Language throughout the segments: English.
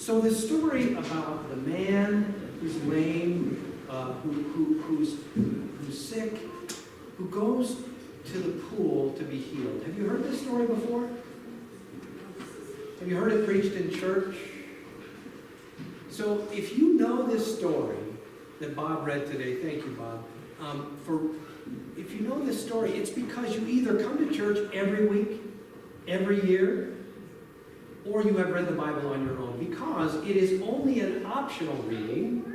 So this story about the man who's lame, who's sick, who goes to the pool to be healed. Have you heard this story before? Have you heard it preached in church? So if you know this story that Bob read today, thank you, Bob. If you know this story, it's because you either come to church every week, every year, or you have read the Bible on your own, because it is only an optional reading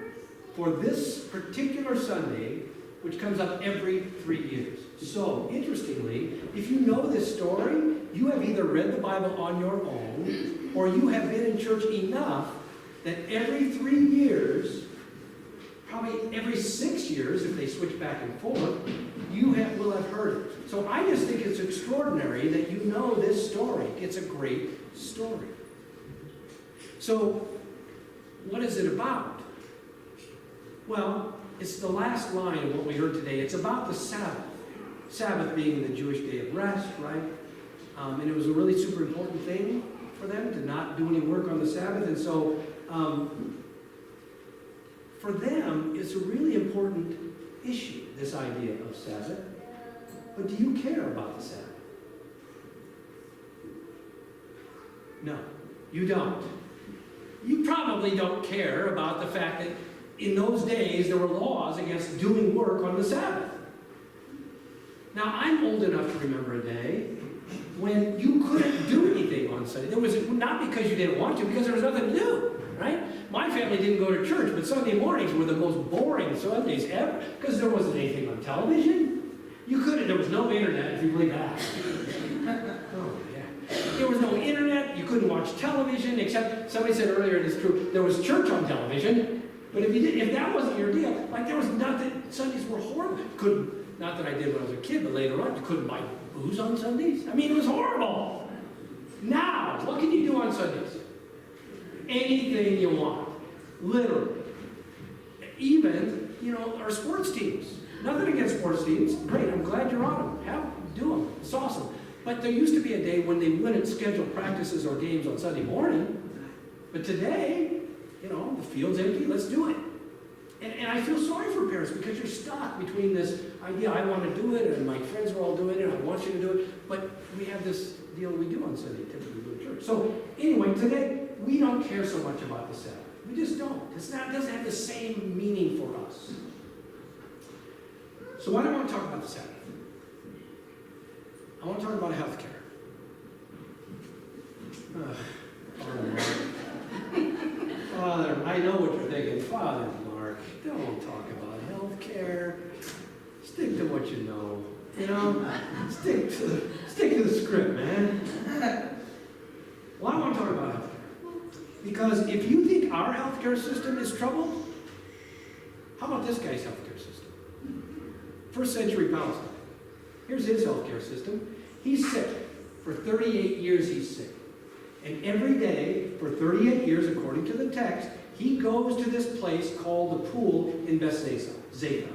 for this particular Sunday, which comes up every 3 years. So, interestingly, if you know this story, you have either read the Bible on your own, or you have been in church enough that every 3 years, probably every 6 years, if they switch back and forth, you will have heard it. So I just think it's extraordinary that you know this story. It's a great story. So, what is it about? Well, it's the last line of what we heard today. It's about the Sabbath. Sabbath being the Jewish day of rest, right? And it was a really super important thing for them to not do any work on the Sabbath. And so, for them, it's a really important issue, this idea of Sabbath. But do you care about the Sabbath? No, you don't. You probably don't care about the fact that in those days there were laws against doing work on the Sabbath. Now, I'm old enough to remember a day when you couldn't do anything on Sunday. There was not because you didn't want to, because there was nothing to do, right? My family didn't go to church, but Sunday mornings were the most boring Sundays ever because there wasn't anything on television. There was no internet, if you believe that. Oh, yeah. There was no internet. You couldn't watch television, except somebody said earlier, and it's true, there was church on television. But if that wasn't your deal, like there was nothing. Sundays were horrible. Not that I did when I was a kid, but later on, you couldn't buy booze on Sundays. I mean, it was horrible. Now, what can you do on Sundays? Anything you want. Literally. Even, our sports teams. Nothing against sports teams. Great, I'm glad you're on them. Do them. It's awesome. But there used to be a day when they wouldn't schedule practices or games on Sunday morning. But today, the field's empty, let's do it. And I feel sorry for parents because you're stuck between this idea, I want to do it, and my friends are all doing it, I want you to do it, but we have this deal we do on Sunday, typically we go to church. So anyway, today, we don't care so much about the Sabbath. We just don't. It doesn't have the same meaning for us. So why do I want to talk about the Sabbath? I want to talk about health care. Father, I know what you're thinking. Father Mark, don't talk about health care. Stick to what you know. Stick to the script, man. Well, I want to talk about health care. Because if you think our health care system is troubled, how about this guy's health care system? First century Palestine. Here's his health care system. He's sick. For 38 years he's sick. And every day, for 38 years, according to the text, he goes to this place called the pool in Bethsaida, Zeta.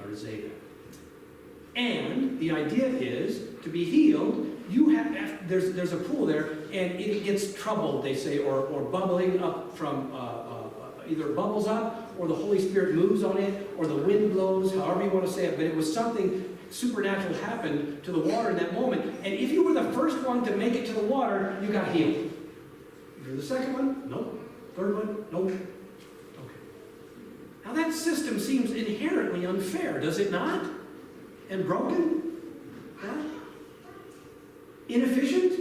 And the idea is, to be healed, there's a pool there, and it gets troubled, they say, or bubbling up from, either bubbles up, or the Holy Spirit moves on it, or the wind blows, however you want to say it, but it was something supernatural happened to the water in that moment. And if you were the first one to make it to the water, you got healed. You're the second one? Nope. Third one? Nope. Okay. Now that system seems inherently unfair, does it not? And broken? Huh? Inefficient?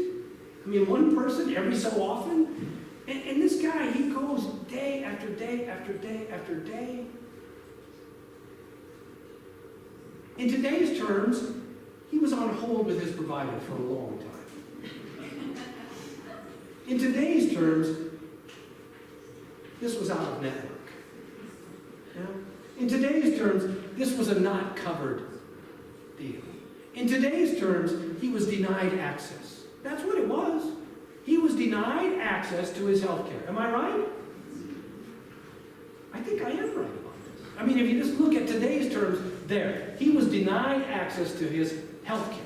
I mean, one person every so often? And this guy, he goes day after day after day after day. In today's terms, he was on hold with his provider for a long time. In today's terms, this was out of network. In today's terms, this was a not covered deal. In today's terms, he was denied access. That's what it was. He was denied access to his health care. Am I right? I think I am right about this. I mean, if you just look at today's terms, he was denied access to his health care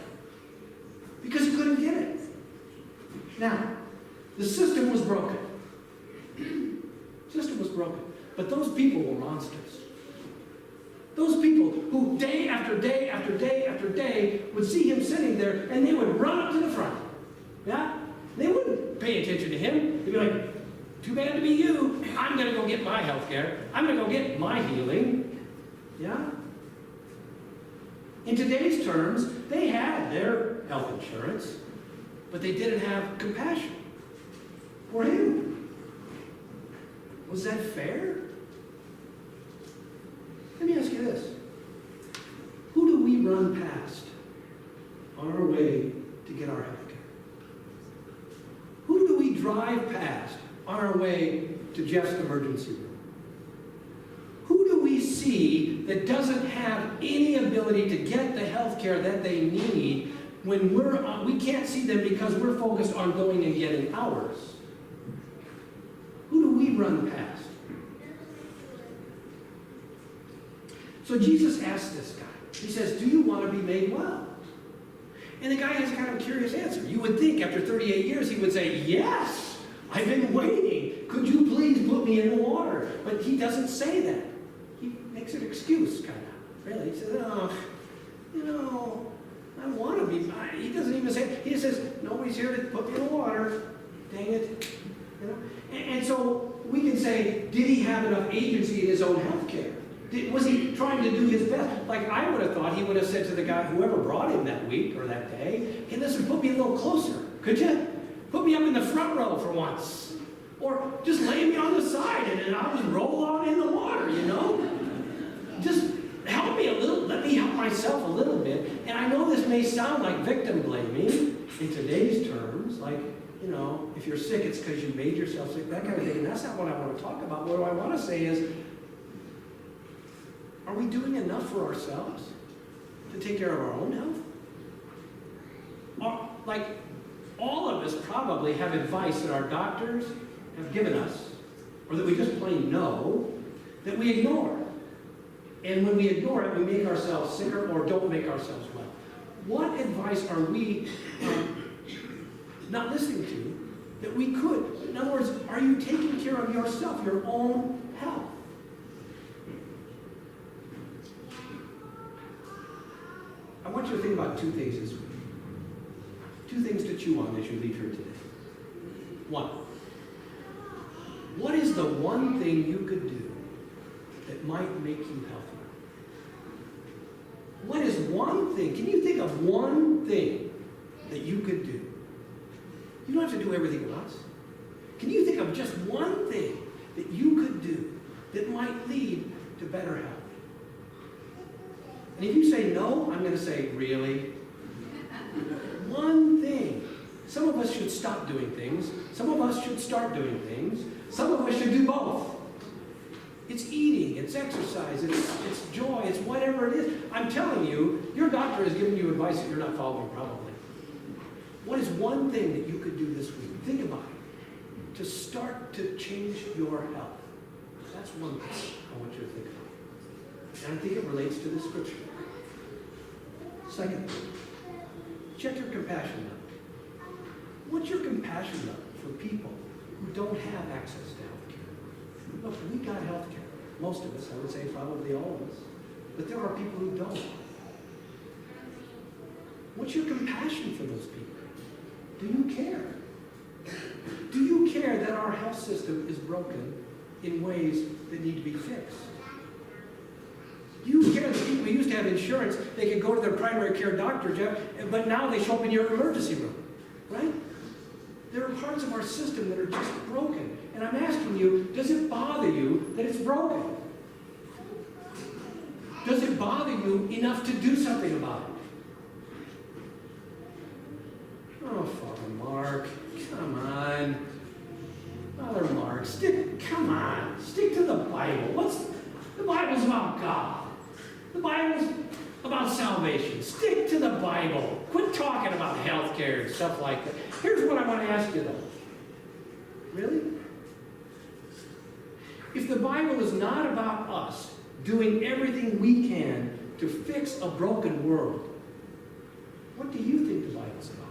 because he couldn't get it. Now, the system was broken. But those people were monsters. Those people who day after day after day after day would see him sitting there and they would run up to the front. Yeah? They wouldn't pay attention to him. They'd be like, too bad to be you. I'm going to go get my health care. I'm going to go get my healing. Yeah? In today's terms, they had their health insurance, but they didn't have compassion for him. Was that fair? Let me ask you this. Who do we run past on our way to get our health care? Who do we drive past on our way to Jeff's emergency room? Who do we see that doesn't have any ability to get the health care that they need when we can't see them because we're focused on going and getting ours? Who do we run past? So Jesus asked this guy, he says, do you want to be made well? And the guy has kind of a curious answer. You would think after 38 years he would say, yes, I've been waiting. Could you please put me in the water? But he doesn't say that. He makes an excuse, kind of. Really, he says, oh, I want to be. He doesn't even say it. He just says, nobody's here to put me in the water. Dang it. You know? And so we can say, did he have enough agency in his own health care? Was he trying to do his best? Like I would have thought he would have said to the guy, whoever brought him that week or that day, hey, listen, put me a little closer, could you? Put me up in the front row for once. Or just lay me on the side and I'll just roll on in the water, you know? Just help me a little, let me help myself a little bit. And I know this may sound like victim blaming in today's terms, like, you know, if you're sick, it's because you made yourself sick, that kind of thing. And that's not what I want to talk about. What I want to say is, are we doing enough for ourselves to take care of our own health? Like, all of us probably have advice that our doctors have given us, or that we just plain know, that we ignore. And when we ignore it, we make ourselves sicker or don't make ourselves well. What advice are we not listening to that we could? In other words, are you taking care of yourself, your own health? I want you to think about two things this week. Two things to chew on as you leave here today. One, what is the one thing you could do that might make you healthier? What is one thing? Can you think of one thing that you could do? You don't have to do everything at once. Can you think of just one thing that you could do that might lead to better health? And if you say no, I'm going to say, really? One thing. Some of us should stop doing things. Some of us should start doing things. Some of us should do both. It's eating, it's exercise, it's joy, it's whatever it is. I'm telling you, your doctor has given you advice that you're not following probably. What is one thing that you could do this week? Think about it. To start to change your health. That's one thing I want you to think about. And I think it relates to the scripture. Second thing, check your compassion level. What's your compassion level for people who don't have access to health care? Look, we got health care. Most of us, I would say probably all of us. But there are people who don't. What's your compassion for those people? Do you care? Do you care that our health system is broken in ways that need to be fixed? Do you care that people who used to have insurance, they could go to their primary care doctor, Jeff, but now they show up in your emergency room, right? There are parts of our system that are just broken. And I'm asking you, does it bother you that it's broken? Does it bother you enough to do something about it? Oh, Father Mark, come on. Father Mark, come on. Stick to the Bible. The Bible's about God. The Bible's about salvation. Stick to the Bible. Quit talking about health care and stuff like that. Here's what I want to ask you, though. Really? If the Bible is not about us doing everything we can to fix a broken world, what do you think the Bible's about?